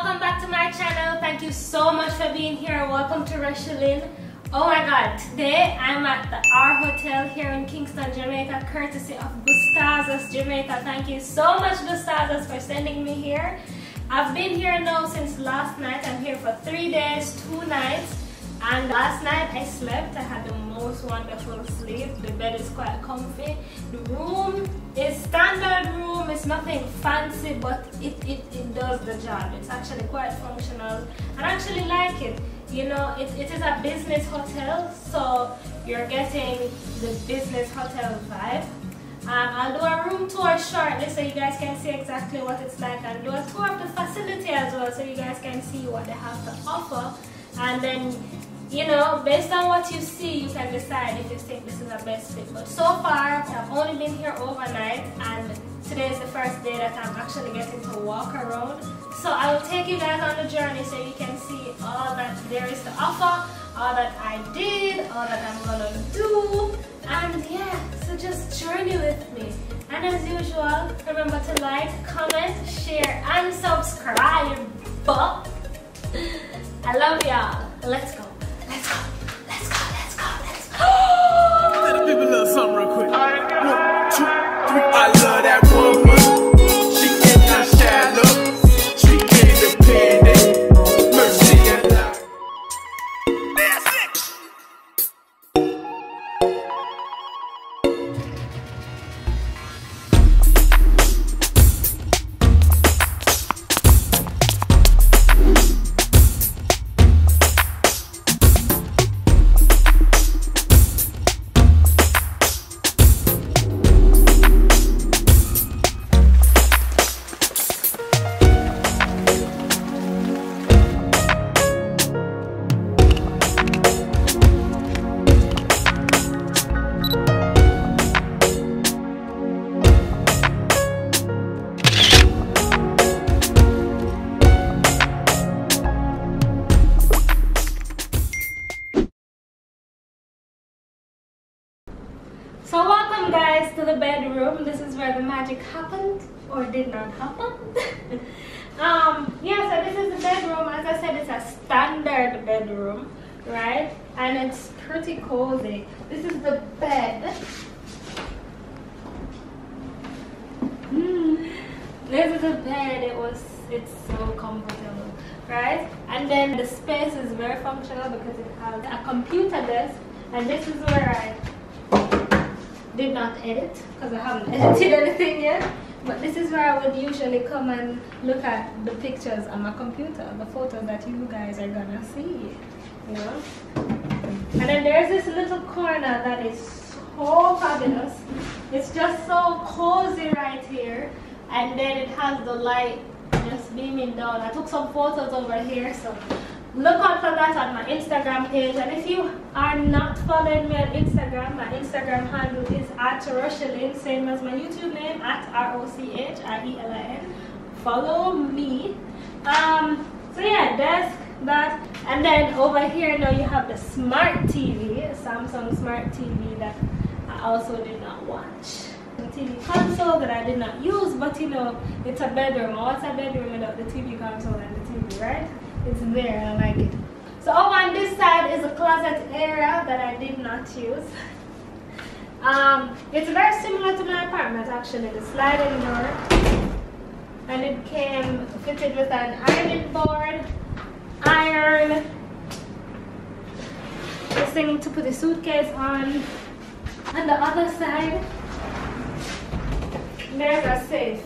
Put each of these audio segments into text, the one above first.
welcome back to my channel. Thank you so much for being here. Welcome to Rochielin. Oh my god, today I'm at the R Hotel here in Kingston, Jamaica, courtesy of Gustazos Jamaica. Thank you so much, Gustazos, for sending me here. I've been here now since last night. I'm here for 3 days, 2 nights. And last night I slept. I had the most wonderful sleep. The bed is quite comfy. The room is standard room. It's nothing fancy, but it does the job. It's actually quite functional. I actually like it. You know, it is a business hotel, so you're getting the business hotel vibe. I'll do a room tour shortly so you guys can see exactly what it's like, and do a tour of the facility as well so you guys can see what they have to offer. And then, you know, based on what you see, you can decide if you think this is the best fit. But so far, I've only been here overnight, and today is the first day that I'm actually getting to walk around. So I will take you guys on the journey so you can see all that there is to offer, all that I did, all that I'm gonna do. And yeah, so just journey with me. And as usual, remember to like, comment, share, and subscribe. I love y'all. Let's go. Let's go. Let's go. Let's go. Let's go. Let the people love something real quick. 1, 2, 3. I love that woman. She cannot shallow. She independent. Mercy and love. That's it. So welcome guys to the bedroom. This is where the magic happened, or did not happen. Yeah, so this is the bedroom. As I said, it's a standard bedroom, right? And it's pretty cozy. This is the bed. This is the bed. It's so comfortable, right? And then the space is very functional because it has a computer desk, and this is where I did not edit because I haven't edited anything yet, but this is where I would usually come and look at the pictures on my computer, the photos that you guys are gonna see, you know. And then there's this little corner that is so fabulous. It's just so cozy right here, and then it has the light just beaming down. I took some photos over here, so look out for that on my Instagram page. And if you are not following me on Instagram, my Instagram handle is @Rochielin, same as my YouTube name, @ROCHRELIN. Follow me. So yeah, desk, that, and then over here now you have the smart TV, a Samsung smart TV that I also did not watch. The TV console that I did not use, but you know, it's a bedroom. What's a bedroom without the TV console and the TV, right? It's there, I like it. So over on this side is a closet area that I did not use. It's very similar to my apartment actually, the sliding door. And it came fitted with an ironing board, iron, this thing to put the suitcase on. On the other side, there's a safe.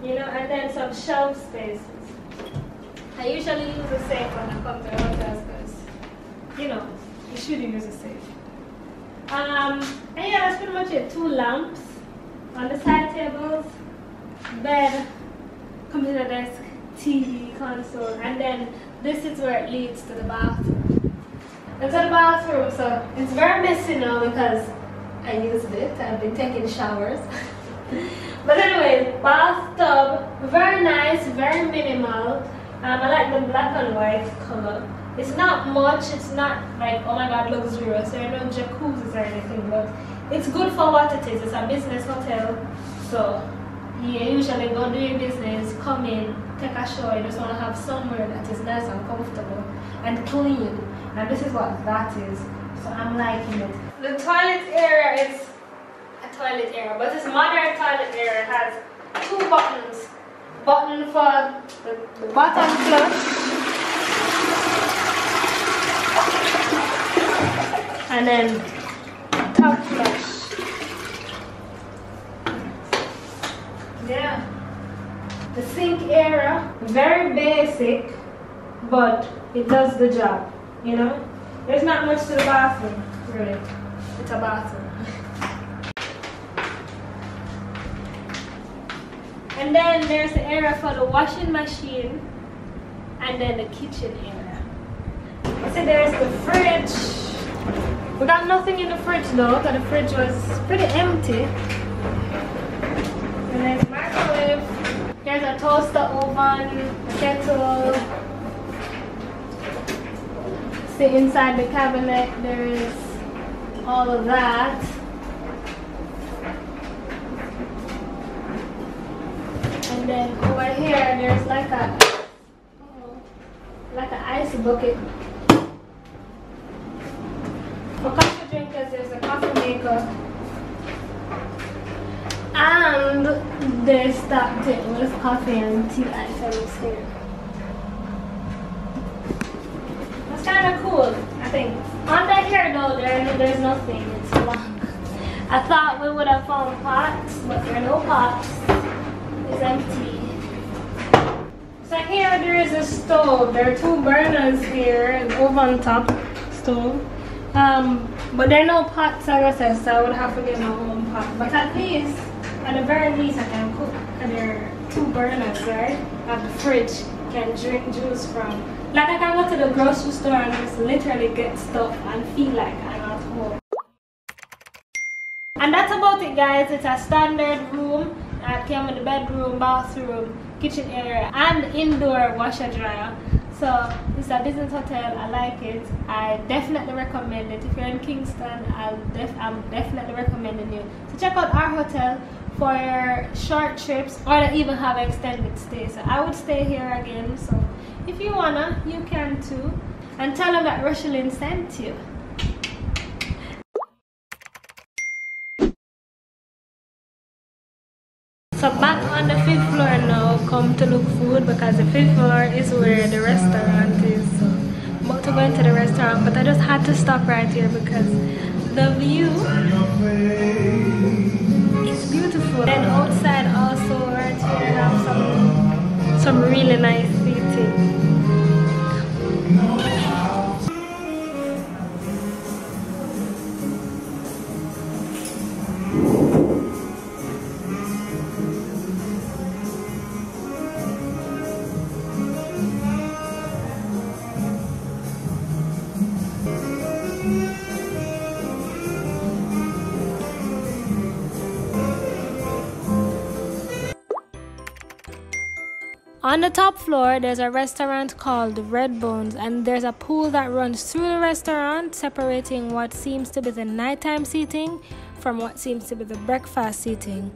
You know, and then some shelf spaces. I usually use a safe when I come to the hotels because, you know, you should use a safe. And yeah, that's pretty much it. 2 lamps on the side tables, bed, computer desk, TV, console, and then this is where it leads to the bathroom. It's a bathroom, so it's very messy now because I used it. I've been taking showers. But anyway, bathtub, very nice, very minimal. I like the black and white color. It's not much, it's not like, oh my god, luxurious. There are no jacuzzis or anything, but it's good for what it is. It's a business hotel, so you usually go do your business, come in, take a shower, you just want to have somewhere that is nice and comfortable and clean. And this is what that is. So I'm liking it. The toilet area is a toilet area, but it's modern toilet area. It has 2 buttons. Button for the bottom flush and then top flush. Yeah. The sink area, very basic, but it does the job, you know? There's not much to the bathroom, really. It's a bathroom. And then there's the area for the washing machine and then the kitchen area. So there's the fridge. We got nothing in the fridge though, because the fridge was pretty empty. And there's the microwave. There's a toaster oven, a kettle. See inside the cabinet there is all of that. And then over here there's like an ice bucket. For coffee drinkers there's a coffee maker. And they stocked it with coffee and tea items here. That's kind of cool, I think. Under here though, there's nothing. It's blank. I thought we would have found pots, but there are no pots. It's empty. So here there is a stove. There are 2 burners here, an oven top stove. But there are no pots, like I said, so I would have to get my own pot. But at the very least, I can cook. And there are 2 burners, right? At the fridge, can drink juice from. Like I can go to the grocery store and just literally get stuff and feel like I'm at home. And that's about it, guys. It's a standard room. It came with the bedroom, bathroom, kitchen area, and indoor washer dryer. So it's a business hotel. I like it. I definitely recommend it. If you're in Kingston, I'm definitely recommending you to check out our hotel for your short trips, or to even have extended stay. So I would stay here again. So if you wanna, you can too. And tell them that Rochielin sent you. So back on the 5th floor now, come to look food, because the 5th floor is where the restaurant is. So I'm about to go into the restaurant, but I just had to stop right here because the view is beautiful. And outside also right here we have some really nice seating. On the top floor, there's a restaurant called Red Bones, and there's a pool that runs through the restaurant, separating what seems to be the nighttime seating from what seems to be the breakfast seating.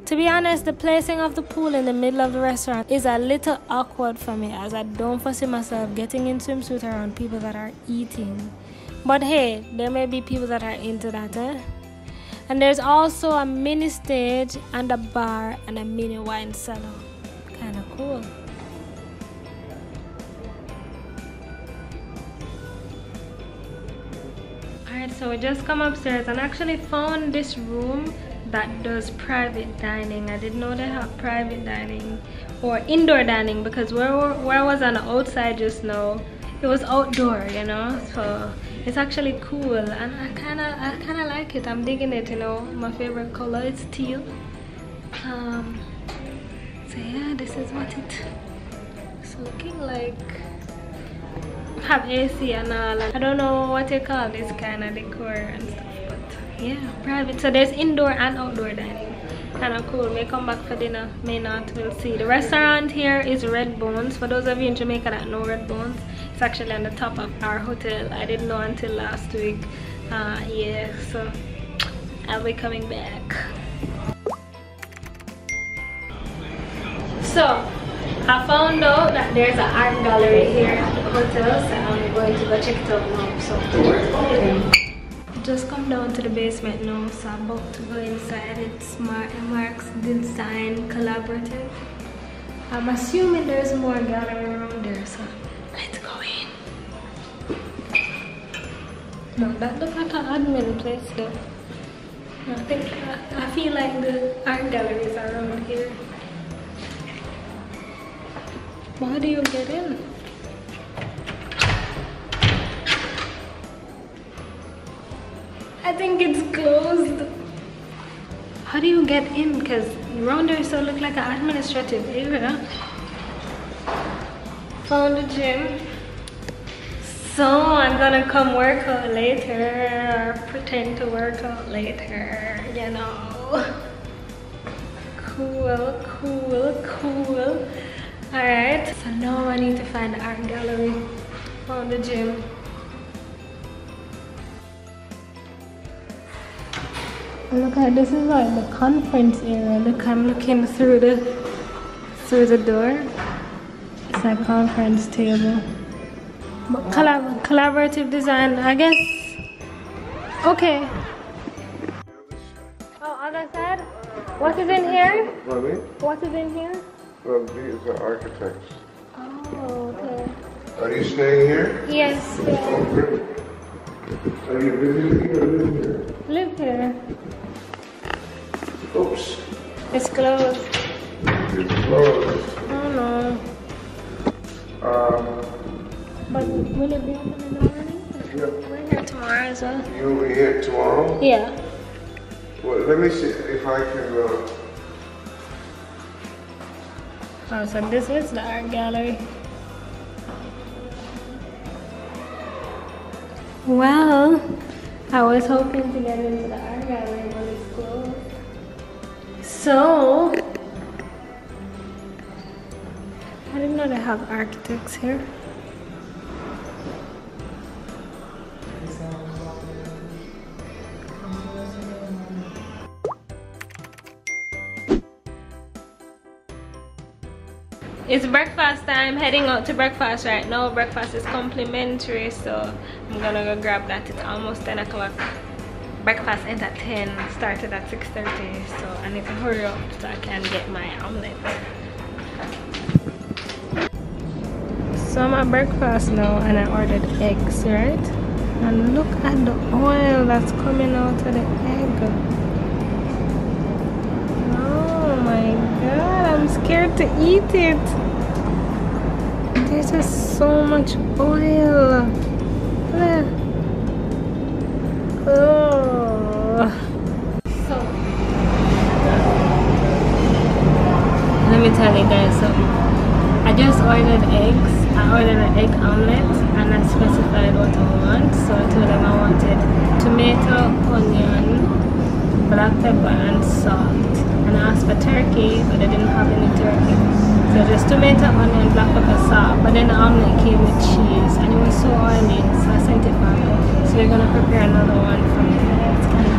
To be honest, the placing of the pool in the middle of the restaurant is a little awkward for me, as I don't foresee myself getting in swimsuit around people that are eating. But hey, there may be people that are into that, eh? And there's also a mini stage and a bar and a mini wine cellar. Kind of cool. Alright, so we just come upstairs and actually found this room that does private dining. I didn't know they have private dining or indoor dining, because where I was on the outside just now, it was outdoor, you know. So it's actually cool, and I kind of like it. I'm digging it, you know. My favorite color is teal. So yeah, this is what it's looking like. Have AC and all. I don't know what you call this kind of decor and stuff, but yeah, private. So there's indoor and outdoor dining. Kind of cool. May come back for dinner, may not, we'll see. The restaurant here is Red Bones. For those of you in Jamaica that know Red Bones, it's actually on the top of our hotel. I didn't know until last week. Yeah, so I'll be coming back. So I found out that there's an art gallery here at the hotel, so I'm going to go check it out now. So just come down to the basement now, so I'm about to go inside. It's Mark's Design Collaborative. I'm assuming there's more gallery around there, so let's go in. No, that looks like an admin place though. I feel like the art galleries are around here. How do you get in? I think it's closed. How do you get in? Because around there so look like an administrative area. Found a gym. So I'm gonna come work out later, or pretend to work out later, you know. Cool, cool, cool. Alright, so now I need to find the art gallery. Found the gym. Look at this is like the conference area. Look, I'm looking through the door. It's a conference table. But collaborative design, I guess. Okay. Oh, other side. What is in here? What is in here? Well, these are architects. Oh, okay. Are you staying here? Yes. Oh, great. Are you visiting or living here? Live here. Oops. It's closed. It's closed. Oh no. But will it be open in the morning? Yeah. We're here tomorrow as well. You'll be here tomorrow? Yeah. Well, let me see if I can Oh, so this is the art gallery. Well, I was hoping to get into the art gallery, but it's closed. So, I didn't know they have architects here. It's breakfast time, heading out to breakfast right now. Breakfast is complimentary, so I'm gonna go grab that. It's almost 10 o'clock. Breakfast ends at 10, started at 6:30, so I need to hurry up so I can get my omelet. So I'm at breakfast now and I ordered eggs, right? And look at the oil that's coming out of the egg. Oh my god, I'm scared to eat it. There's just so much oil. Oh. So, let me tell you guys something. I just ordered eggs. I ordered an egg omelet and I specified what I want. So I told them I wanted tomato, onion, black pepper and salt. And I asked for turkey, but they didn't have any turkey. So just tomato, onion, black pepper, salt. But then the omelet came with cheese and it was so oily, so I sent it back. So we're gonna prepare another one for me. It's kind of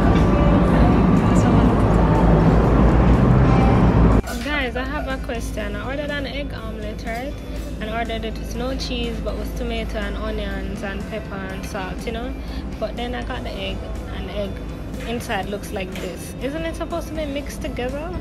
cool. So guys, I have a question. I ordered an egg omelet, right? And ordered it with no cheese, but with tomato and onions and pepper and salt, you know. But then I got the egg, and the egg inside looks like this. Isn't it supposed to be mixed together?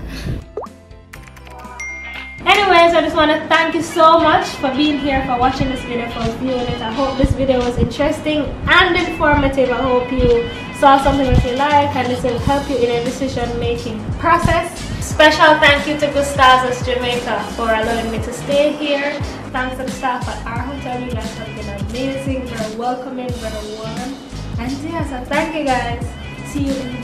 Anyways, I just want to thank you so much for being here, for watching this video, for viewing it. I hope this video was interesting and informative. I hope you saw something that you like and this will help you in a decision-making process. Special thank you to Gustazos Jamaica for allowing me to stay here. Thanks to the staff at our hotel. You guys have been amazing, very welcoming, very warm. And yeah, so thank you guys. See you in the